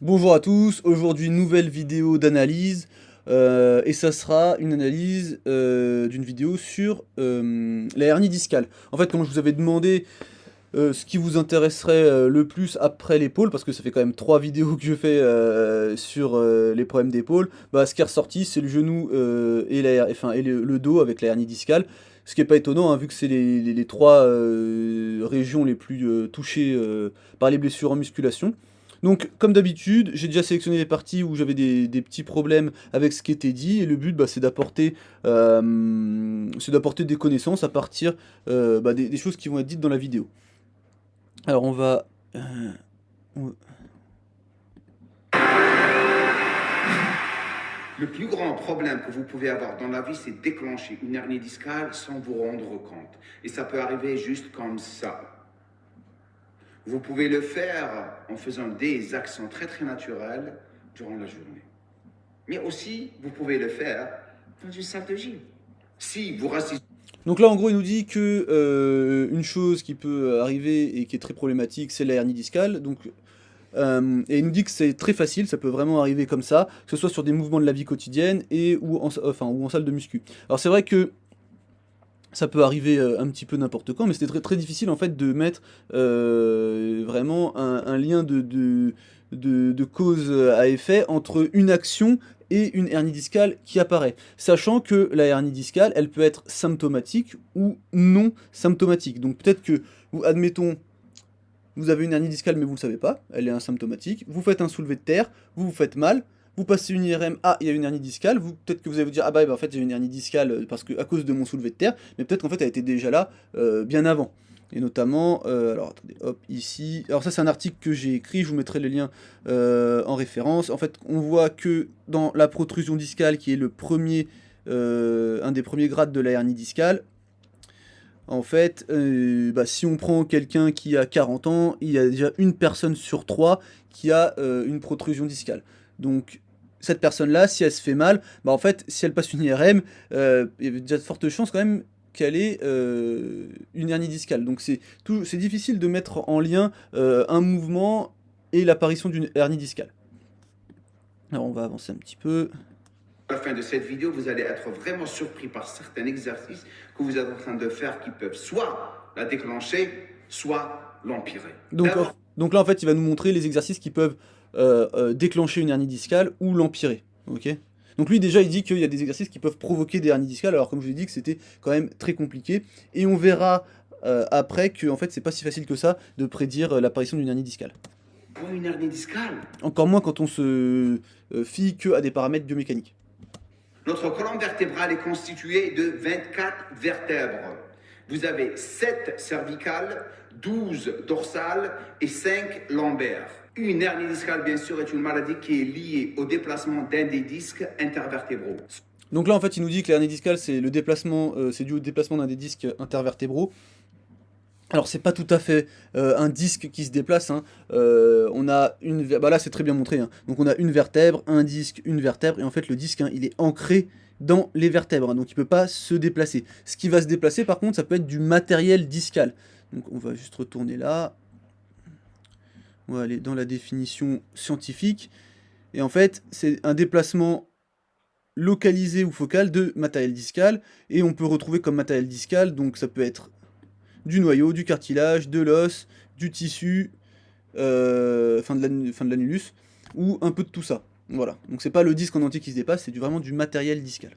Bonjour à tous, aujourd'hui nouvelle vidéo d'analyse et ça sera une analyse d'une vidéo sur la hernie discale. En fait, comme je vous avais demandé ce qui vous intéresserait le plus après l'épaule, parce que ça fait quand même 3 vidéos que je fais sur les problèmes d'épaule, bah, ce qui est ressorti c'est le genou et, enfin, et le dos avec la hernie discale. Ce qui n'est pas étonnant, hein, vu que c'est les 3 régions les plus touchées par les blessures en musculation. Donc, comme d'habitude, j'ai déjà sélectionné les parties où j'avais des petits problèmes avec ce qui était dit, et le but, bah, c'est d'apporter des connaissances à partir bah, des choses qui vont être dites dans la vidéo. Alors, on- Le plus grand problème que vous pouvez avoir dans la vie, c'est déclencher une hernie discale sans vous rendre compte. Et ça peut arriver juste comme ça. Vous pouvez le faire en faisant des actions très très naturelles durant la journée. Mais aussi, vous pouvez le faire dans une salle de gym. Si vous restez... Donc là, en gros, il nous dit que une chose qui peut arriver et qui est très problématique, c'est la hernie discale. Donc, et il nous dit que c'est très facile, ça peut vraiment arriver comme ça, que ce soit sur des mouvements de la vie quotidienne ou en salle de muscu. Alors c'est vrai que ça peut arriver un petit peu n'importe quand, mais c'était très, très difficile en fait de mettre vraiment un lien de cause à effet entre une action et une hernie discale qui apparaît. Sachant que la hernie discale, elle peut être symptomatique ou non symptomatique. Donc peut-être que, admettons, vous avez une hernie discale mais vous ne le savez pas, elle est asymptomatique, vous faites un soulevé de terre, vous vous faites mal, vous passez une IRM, ah il y a une hernie discale, peut-être que vous allez vous dire ah bah en fait j'ai une hernie discale parce que à cause de mon soulevé de terre, mais peut-être qu'en fait elle était déjà là bien avant. Et notamment, alors attendez, hop, ici, alors ça c'est un article que j'ai écrit, je vous mettrai les liens en référence. En fait on voit que dans la protrusion discale qui est un des premiers grades de la hernie discale, en fait, bah, si on prend quelqu'un qui a 40 ans, il y a déjà une personne sur 3 qui a une protrusion discale. Donc, cette personne-là, si elle se fait mal, bah, en fait, si elle passe une IRM, il y a déjà de fortes chances quand même qu'elle ait une hernie discale. Donc, c'est difficile de mettre en lien un mouvement et l'apparition d'une hernie discale. Alors, on va avancer un petit peu. À la fin de cette vidéo, vous allez être vraiment surpris par certains exercices que vous êtes en train de faire qui peuvent soit la déclencher, soit l'empirer. Donc, donc là, en fait, il va nous montrer les exercices qui peuvent déclencher une hernie discale ou l'empirer. Ok. Donc lui, déjà, il dit qu'il y a des exercices qui peuvent provoquer des hernies discales, alors comme je l'ai dit que c'était quand même très compliqué. Et on verra après que en fait, c'est pas si facile que ça de prédire l'apparition d'une hernie discale. Pour une hernie discale, Encore moins quand on se fie que à des paramètres biomécaniques. notre colonne vertébrale est constituée de 24 vertèbres. Vous avez 7 cervicales, 12 dorsales et 5 lombaires. Une hernie discale, bien sûr, est une maladie qui est liée au déplacement d'un des disques intervertébraux. Donc là, en fait, il nous dit que l'hernie discale, c'est dû au déplacement d'un des disques intervertébraux. Alors c'est pas tout à fait un disque qui se déplace, hein. On a bah là c'est très bien montré, hein. Donc on a une vertèbre, un disque, une vertèbre, et en fait le disque, hein, il est ancré dans les vertèbres, hein, donc il peut pas se déplacer. Ce qui va se déplacer par contre, ça peut être du matériel discal. Donc on va juste retourner là, on va aller dans la définition scientifique, et en fait c'est un déplacement localisé ou focal de matériel discal, et on peut retrouver comme matériel discal, donc ça peut être du noyau, du cartilage, de l'os, du tissu, fin de l'annulus, ou un peu de tout ça. Voilà. Donc c'est pas le disque en entier qui se dépasse, c'est vraiment du matériel discal.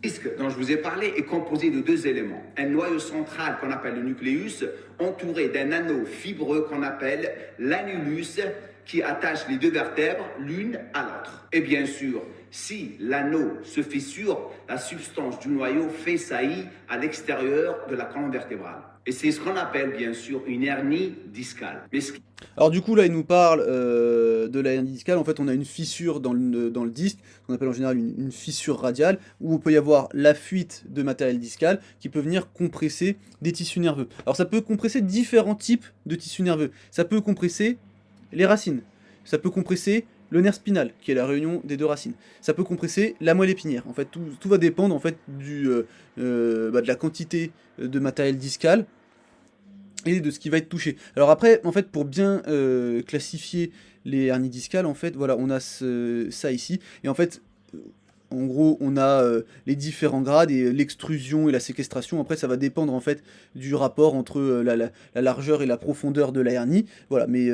Le disque dont je vous ai parlé est composé de 2 éléments. Un noyau central qu'on appelle le nucléus, entouré d'un anneau fibreux qu'on appelle l'annulus, qui attache les 2 vertèbres l'une à l'autre. Et bien sûr, si l'anneau se fissure, la substance du noyau fait saillie à l'extérieur de la colonne vertébrale. Et c'est ce qu'on appelle bien sûr une hernie discale. Alors du coup là il nous parle de la hernie discale. En fait on a une fissure dans le disque, qu'on appelle en général une fissure radiale, où on peut y avoir la fuite de matériel discal qui peut venir compresser des tissus nerveux. Alors ça peut compresser différents types de tissus nerveux. Ça peut compresser les racines, ça peut compresser le nerf spinal, qui est la réunion des 2 racines. Ça peut compresser la moelle épinière. En fait, tout va dépendre en fait de la quantité de matériel discal et de ce qui va être touché. Alors après, en fait, pour bien classifier les hernies discales, en fait, voilà, on a ça ici, et en fait, en gros, on a les différents grades et l'extrusion et la séquestration. Après, ça va dépendre en fait du rapport entre la largeur et la profondeur de la hernie. Voilà, mais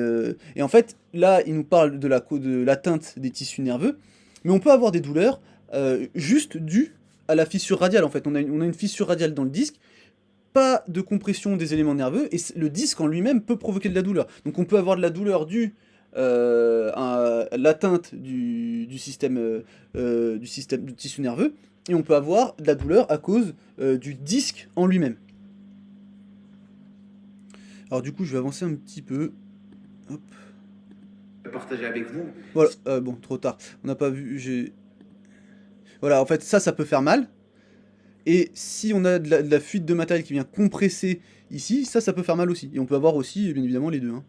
et en fait, là, il nous parle de l'atteinte des tissus nerveux, mais on peut avoir des douleurs juste dues à la fissure radiale. En fait, on a une fissure radiale dans le disque, pas de compression des éléments nerveux, et le disque en lui-même peut provoquer de la douleur. Donc on peut avoir de la douleur due à l'atteinte du système du tissu nerveux, et on peut avoir de la douleur à cause du disque en lui-même. Alors du coup, je vais avancer un petit peu. Hop. Partager avec vous. Voilà, bon, trop tard. On n'a pas vu. Voilà, en fait, ça peut faire mal. Et si on a de la fuite de matériel qui vient compresser ici, ça peut faire mal aussi. Et on peut avoir aussi, bien évidemment, les deux, hein,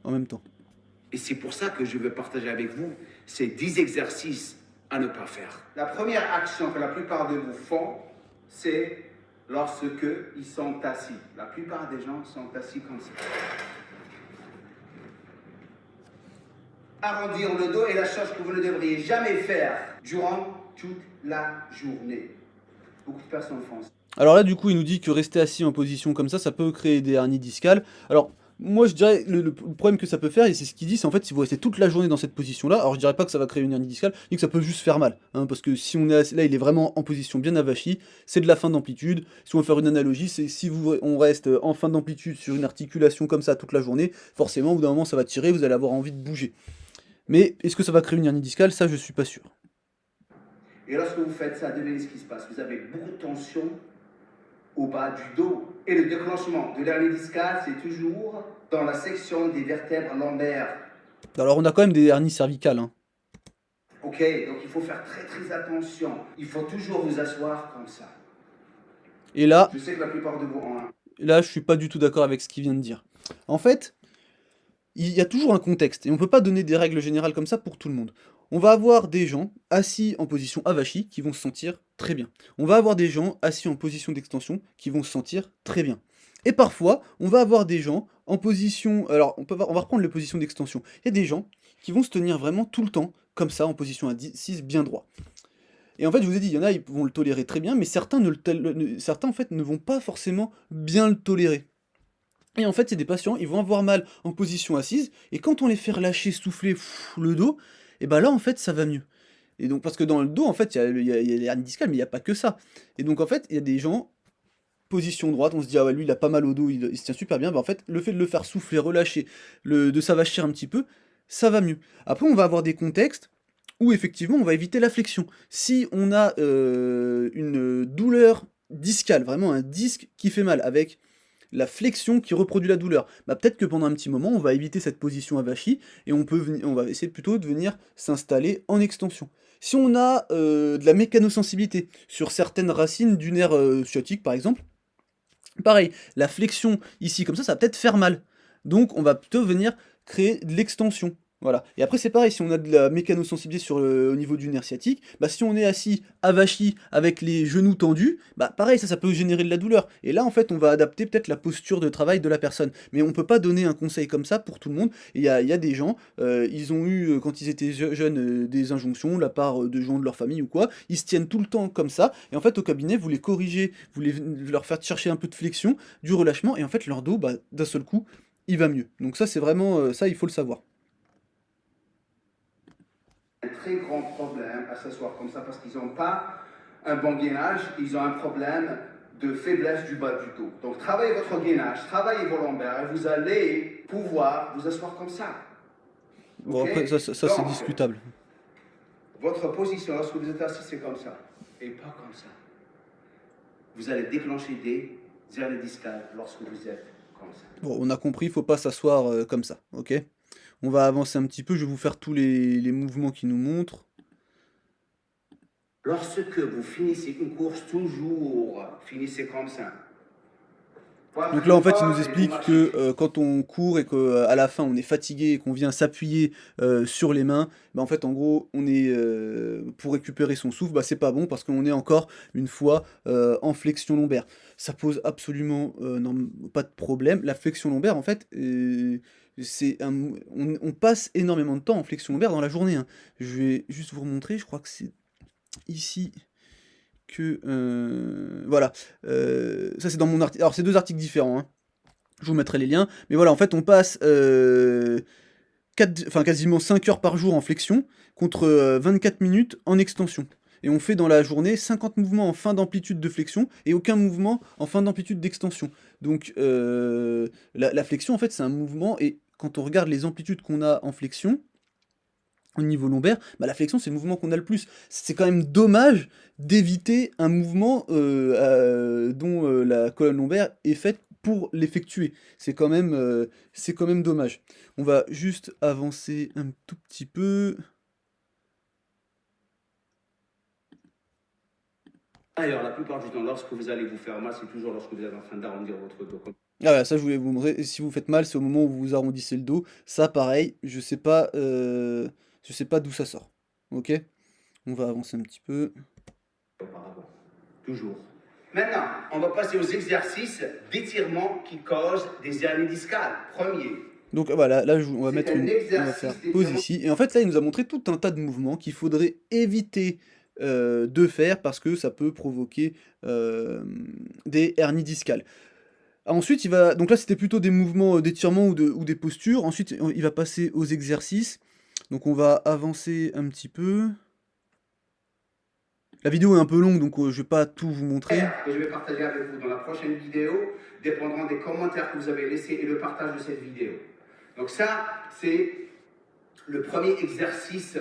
en même temps. Et c'est pour ça que je veux partager avec vous ces 10 exercices à ne pas faire. La première action que la plupart de vous font, c'est lorsque ils sont assis. La plupart des gens sont assis comme ça. Arrondir le dos est la chose que vous ne devriez jamais faire durant toute la journée. Beaucoup de personnes font ça. Alors là, du coup, il nous dit que rester assis en position comme ça peut créer des hernies discales. Alors, moi, je dirais, le problème que ça peut faire, et c'est ce qu'il dit, c'est en fait, si vous restez toute la journée dans cette position-là, alors je dirais pas que ça va créer une hernie discale, je dis que ça peut juste faire mal, hein, parce que si on est là, il est vraiment en position bien avachie, c'est de la fin d'amplitude. Si on veut faire une analogie, c'est si on reste en fin d'amplitude sur une articulation comme ça toute la journée, forcément, au bout d'un moment, ça va tirer, vous allez avoir envie de bouger. Mais est-ce que ça va créer une hernie discale? Ça, je suis pas sûr. Et lorsque vous faites ça, devinez ce qui se passe. Vous avez beaucoup de tension au bas du dos. Et le déclenchement de l'hernie discale, c'est toujours dans la section des vertèbres lombaires. Alors, on a quand même des hernies cervicales, hein. Ok, donc il faut faire très très attention. Il faut toujours vous asseoir comme ça. Et là, Je sais que la plupart de vous ont un. là, je suis pas du tout d'accord avec ce qu'il vient de dire. En fait, il y a toujours un contexte, et on peut pas donner des règles générales comme ça pour tout le monde. On va avoir des gens assis en position avachie qui vont se sentir très bien. On va avoir des gens assis en position d'extension qui vont se sentir très bien. Et parfois, on va avoir des gens en position... Alors, on va reprendre les positions d'extension. Il y a des gens qui vont se tenir vraiment tout le temps, comme ça, en position assise, bien droit. Et en fait, je vous ai dit, il y en a, ils vont le tolérer très bien, mais certains, certains en fait, ne vont pas forcément bien le tolérer. Et en fait, c'est des patients, ils vont avoir mal en position assise, et quand on les fait relâcher, souffler le dos, et ben là, en fait, ça va mieux. Et donc, parce que dans le dos, en fait, il y a les hernies discales, mais il n'y a pas que ça. Et donc, en fait, il y a des gens, position droite, on se dit, ah ouais, lui, il a pas mal au dos, il se tient super bien. Ben, en fait, le fait de le faire souffler, relâcher, de s'avachir un petit peu, ça va mieux. Après, on va avoir des contextes où, effectivement, on va éviter la flexion. Si on a une douleur discale, vraiment un disque qui fait mal, avec la flexion qui reproduit la douleur. Bah, peut-être que pendant un petit moment, on va éviter cette position avachie et on va essayer plutôt de venir s'installer en extension. Si on a de la mécanosensibilité sur certaines racines du nerf sciatique par exemple, pareil, la flexion ici comme ça va peut-être faire mal. Donc on va plutôt venir créer de l'extension. Voilà. Et après c'est pareil, si on a de la mécanosensibilité au niveau du nerf sciatique, bah si on est assis, avachi, avec les genoux tendus, bah pareil, ça peut générer de la douleur. Et là en fait on va adapter peut-être la posture de travail de la personne. Mais on peut pas donner un conseil comme ça pour tout le monde. Et il y a des gens, ils ont eu quand ils étaient jeunes des injonctions de la part de gens de leur famille ou quoi, ils se tiennent tout le temps comme ça. Et en fait au cabinet vous les corrigez, leur faire chercher un peu de flexion, du relâchement, et en fait leur dos, bah, d'un seul coup, il va mieux. Donc ça c'est vraiment, ça il faut le savoir. Un très grand problème à s'asseoir comme ça parce qu'ils n'ont pas un bon gainage, ils ont un problème de faiblesse du bas du dos. Donc travaillez votre gainage, travaillez vos lombaires et vous allez pouvoir vous asseoir comme ça. Bon Okay? après ça c'est discutable. Votre position lorsque vous êtes assis c'est comme ça et pas comme ça. Vous allez déclencher des hernies discales lorsque vous êtes comme ça. Bon, on a compris, il faut pas s'asseoir comme ça, ok? On va avancer un petit peu, je vais vous faire tous les mouvements qui nous montrent. Lorsque vous finissez une course, toujours finissez comme ça. Donc là, en fait, il nous explique que quand on court et qu'à la fin on est fatigué et qu'on vient s'appuyer sur les mains, bah, en fait, en gros, on est pour récupérer son souffle, bah, c'est pas bon parce qu'on est encore une fois en flexion lombaire. Ça pose absolument pas de problème. La flexion lombaire, en fait, on passe énormément de temps en flexion lombaire dans la journée, hein. Je vais juste vous remontrer, je crois que c'est ici que voilà. Ça c'est dans mon article. Alors c'est deux articles différents, hein. Je vous mettrai les liens. Mais voilà, en fait, on passe quasiment 5 heures par jour en flexion contre 24 minutes en extension. Et on fait dans la journée 50 mouvements en fin d'amplitude de flexion et aucun mouvement en fin d'amplitude d'extension. Donc la flexion, en fait, c'est un mouvement. Et quand on regarde les amplitudes qu'on a en flexion, au niveau lombaire, bah, la flexion, c'est le mouvement qu'on a le plus. C'est quand même dommage d'éviter un mouvement dont la colonne lombaire est faite pour l'effectuer. C'est quand même dommage. On va juste avancer un tout petit peu. D'ailleurs, la plupart du temps, lorsque vous allez vous faire mal, c'est toujours lorsque vous êtes en train d'arrondir votre dos. Ah voilà, ça je voulais vous montrer. Si vous faites mal, c'est au moment où vous vous arrondissez le dos. Ça, pareil, je sais pas d'où ça sort. Ok? On va avancer un petit peu. Auparavant. Toujours. Maintenant, on va passer aux exercices d'étirement qui causent des hernies discales. Premier. Donc voilà, là on va C'est mettre un on va exercice faire d'étirement. pause ici. Et en fait là il nous a montré tout un tas de mouvements qu'il faudrait éviter de faire parce que ça peut provoquer des hernies discales. Ensuite donc là c'était plutôt des mouvements d'étirement ou des postures. Ensuite il va passer aux exercices. Donc on va avancer un petit peu. La vidéo est un peu longue donc je vais pas tout vous montrer. Que je vais partager avec vous dans la prochaine vidéo dépendront des commentaires que vous avez laissés et le partage de cette vidéo. Donc ça, c'est le premier exercice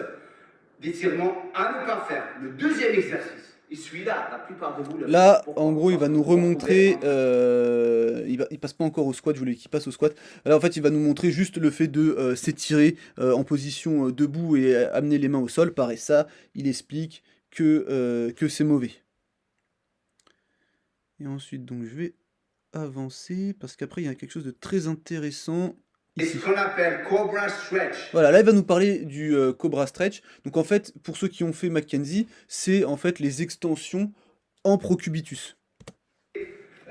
d'étirement à ne pas faire. Le deuxième exercice, et celui-là, la plupart de vous... Là, en gros, il va nous remontrer, il passe pas encore au squat, je voulais qu'il passe au squat. Là, en fait, il va nous montrer juste le fait de s'étirer en position debout et amener les mains au sol. Pareil, ça, il explique que c'est mauvais. Et ensuite, donc, je vais avancer, parce qu'après, il y a quelque chose de très intéressant. C'est ce qu'on appelle Cobra Stretch. Voilà, là il va nous parler du Cobra Stretch. Donc en fait, pour ceux qui ont fait Mackenzie, c'est en fait les extensions en procubitus.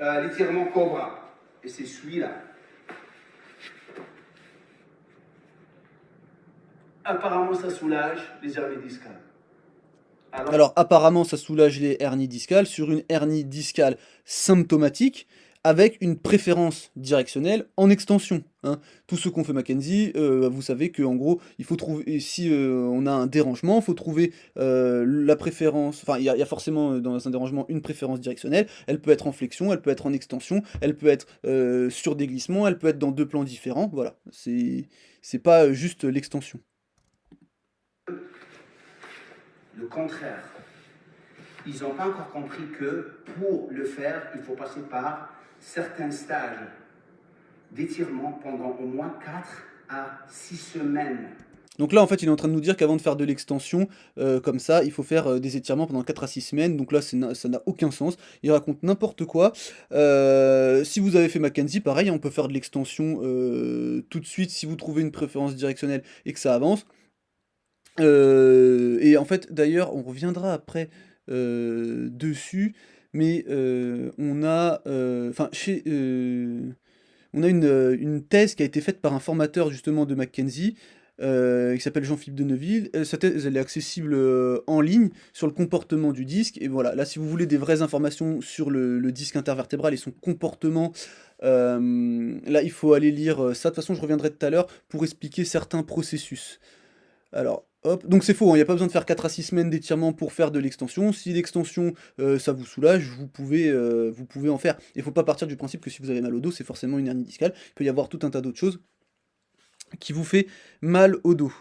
L'étirement Cobra. Et c'est celui-là. Apparemment, ça soulage les hernies discales. Alors apparemment, ça soulage les hernies discales sur une hernie discale symptomatique avec une préférence directionnelle en extension, hein. Tous ceux qui ont fait Mackenzie, vous savez qu'en gros, il faut trouver, si on a un dérangement, il faut trouver la préférence, enfin il y a forcément dans un dérangement une préférence directionnelle, elle peut être en flexion, elle peut être en extension, elle peut être sur des glissements, elle peut être dans deux plans différents, voilà, c'est pas juste l'extension. Le contraire. Ils n'ont pas encore compris que pour le faire, il faut passer par certains stages d'étirement pendant au moins 4 à 6 semaines. Donc là, en fait, il est en train de nous dire qu'avant de faire de l'extension, comme ça, il faut faire des étirements pendant 4 à 6 semaines. Donc là, ça n'a aucun sens. Il raconte n'importe quoi. Si vous avez fait Mackenzie, pareil, on peut faire de l'extension tout de suite si vous trouvez une préférence directionnelle et que ça avance. Et en fait, d'ailleurs, on reviendra après dessus, mais on a, on a une thèse qui a été faite par un formateur justement de Mackenzie, qui s'appelle Jean-Philippe Deneville. Sa thèse, elle est accessible en ligne sur le comportement du disque. Et voilà, là, si vous voulez des vraies informations sur le disque intervertébral et son comportement, là, il faut aller lire ça. De toute façon, je reviendrai tout à l'heure pour expliquer certains processus. Alors, hop, donc c'est faux, hein, il n'y a pas besoin de faire 4 à 6 semaines d'étirement pour faire de l'extension. Si l'extension, ça vous soulage, vous pouvez en faire. Il ne faut pas partir du principe que si vous avez mal au dos, c'est forcément une hernie discale. Il peut y avoir tout un tas d'autres choses qui vous fait mal au dos.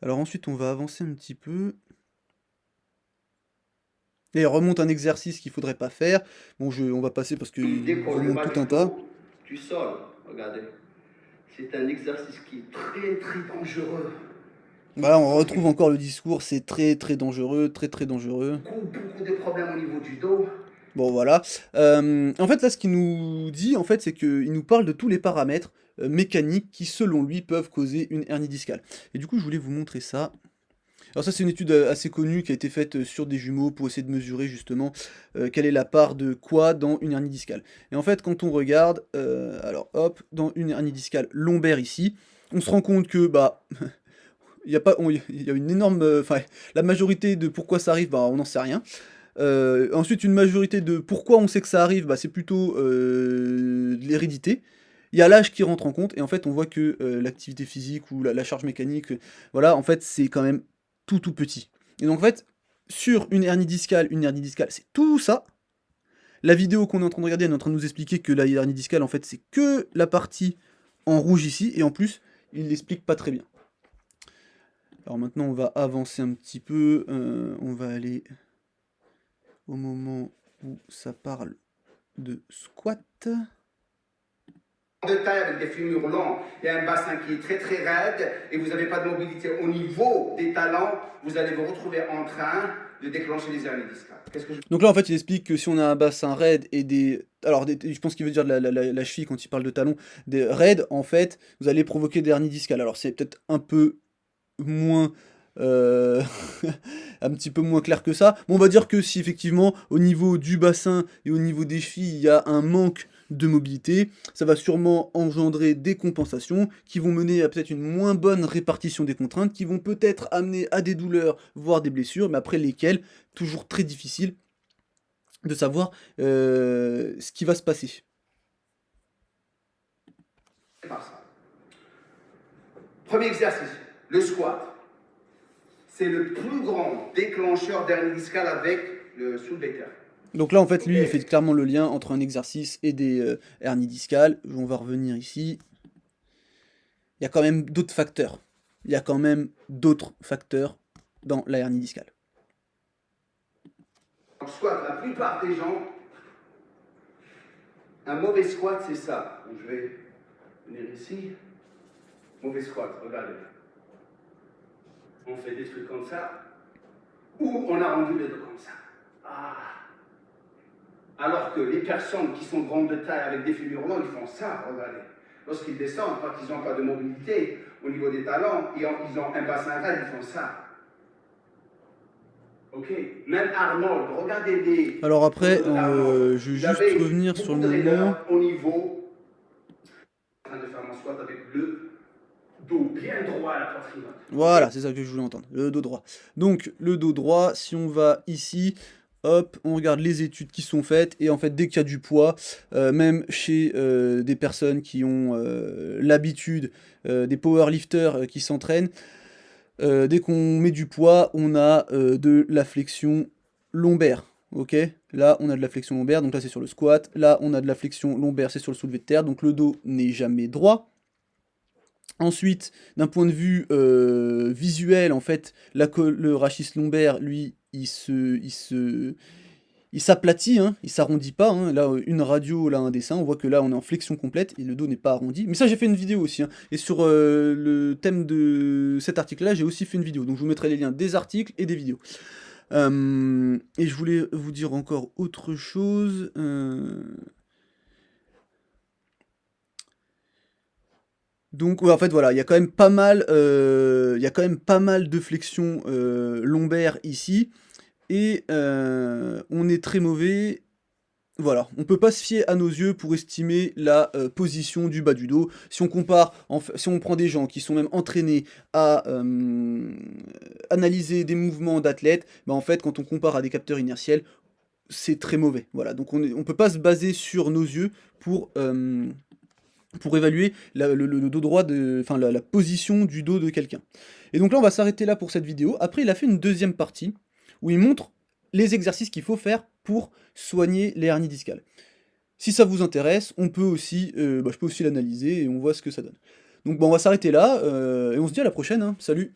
Alors ensuite, on va avancer un petit peu. Et il remonte un exercice qu'il ne faudrait pas faire. Bon, on va passer parce qu'il remonte tout un tas. Du sol, regardez. C'est un exercice qui est très très dangereux. Voilà, on retrouve encore le discours, c'est très très dangereux, très très dangereux. Beaucoup de problèmes au niveau du dos. Bon voilà. En fait là ce qu'il nous dit en fait c'est qu'il nous parle de tous les paramètres mécaniques qui selon lui peuvent causer une hernie discale. Et du coup je voulais vous montrer ça. Alors ça c'est une étude assez connue qui a été faite sur des jumeaux pour essayer de mesurer justement quelle est la part de quoi dans une hernie discale. Et en fait quand on regarde, alors hop, dans une hernie discale lombaire ici, on se rend compte que bah il y a pas, il y a une énorme, enfin la majorité de pourquoi ça arrive, bah on n'en sait rien. Ensuite, une majorité de pourquoi on sait que ça arrive, bah, c'est plutôt de l'hérédité. Il y a l'âge qui rentre en compte, et en fait, on voit que l'activité physique ou la charge mécanique, voilà, en fait, c'est quand même tout petit. Et donc, en fait, sur une hernie discale, c'est tout ça. La vidéo qu'on est en train de regarder, elle est en train de nous expliquer que la hernie discale, en fait, c'est que la partie en rouge ici, et en plus, il l'explique pas très bien. Alors maintenant, on va avancer un petit peu, on va aller au moment où ça parle de squat. De taille avec des fémurs longs et un bassin qui est très très raide et vous n'avez pas de mobilité au niveau des talons, vous allez vous retrouver en train de déclencher les hernies discales. Donc là en fait il explique que si on a un bassin raide et des... Alors je pense qu'il veut dire la cheville quand il parle de talons, des raides en fait, vous allez provoquer des hernies discales. Alors c'est peut-être un peu moins... un petit peu moins clair que ça. Mais on va dire que si effectivement au niveau du bassin et au niveau des chevilles il y a un manque de mobilité, ça va sûrement engendrer des compensations qui vont mener à peut-être une moins bonne répartition des contraintes, qui vont peut-être amener à des douleurs, voire des blessures, mais après lesquelles, toujours très difficile de savoir ce qui va se passer. Premier exercice, le squat. C'est le plus grand déclencheur d'hernie discale avec le soulevé de terre. Donc là, en fait, lui, il fait clairement le lien entre un exercice et des hernies discales. On va revenir ici. Il y a quand même d'autres facteurs. Il y a quand même d'autres facteurs dans la hernie discale. En squat, la plupart des gens, un mauvais squat, c'est ça. Je vais venir ici. Mauvais squat, regardez. On fait des trucs comme ça, ou on a rendu les dos comme ça. Ah. Alors que les personnes qui sont grandes de taille avec des fémurs longs, ils font ça, regardez. Lorsqu'ils descendent, parce qu'ils n'ont pas de mobilité au niveau des talons, ils ont un bassin raide, ils font ça. Ok. Même Arnold, regardez les... Alors après, je vais juste revenir sur le moment. Au niveau... Je suis en train de faire mon squat avec le dos bien droit à la poitrine. Voilà, c'est ça que je voulais entendre, le dos droit. Donc, le dos droit, si on va ici, hop, on regarde les études qui sont faites, et en fait, dès qu'il y a du poids, même chez des personnes qui ont l'habitude, des powerlifters qui s'entraînent, dès qu'on met du poids, on a de la flexion lombaire. Ok, là on a de la flexion lombaire, donc là c'est sur le squat, là on a de la flexion lombaire, c'est sur le soulevé de terre, donc le dos n'est jamais droit. Ensuite, d'un point de vue visuel, en fait, le rachis lombaire, lui, il s'aplatit, hein, il s'arrondit pas. Hein. Là, une radio, là, un dessin, on voit que là, on est en flexion complète et le dos n'est pas arrondi. Mais ça, j'ai fait une vidéo aussi. Hein. Et sur le thème de cet article-là, j'ai aussi fait une vidéo. Donc, je vous mettrai les liens des articles et des vidéos. Et je voulais vous dire encore autre chose. Donc ouais, en fait voilà, il y a quand même pas mal, de flexion lombaire ici, et on est très mauvais. Voilà, on peut pas se fier à nos yeux pour estimer la position du bas du dos. Si on compare, si on prend des gens qui sont même entraînés à analyser des mouvements d'athlètes, bah en fait quand on compare à des capteurs inertiels, c'est très mauvais. Voilà, donc on peut pas se baser sur nos yeux pour évaluer le dos droit, enfin la position du dos de quelqu'un. Et donc là, on va s'arrêter là pour cette vidéo. Après, il a fait une deuxième partie où il montre les exercices qu'il faut faire pour soigner les hernies discales. Si ça vous intéresse, on peut aussi, je peux aussi l'analyser et on voit ce que ça donne. Donc bon, on va s'arrêter là et on se dit à la prochaine. Hein. Salut!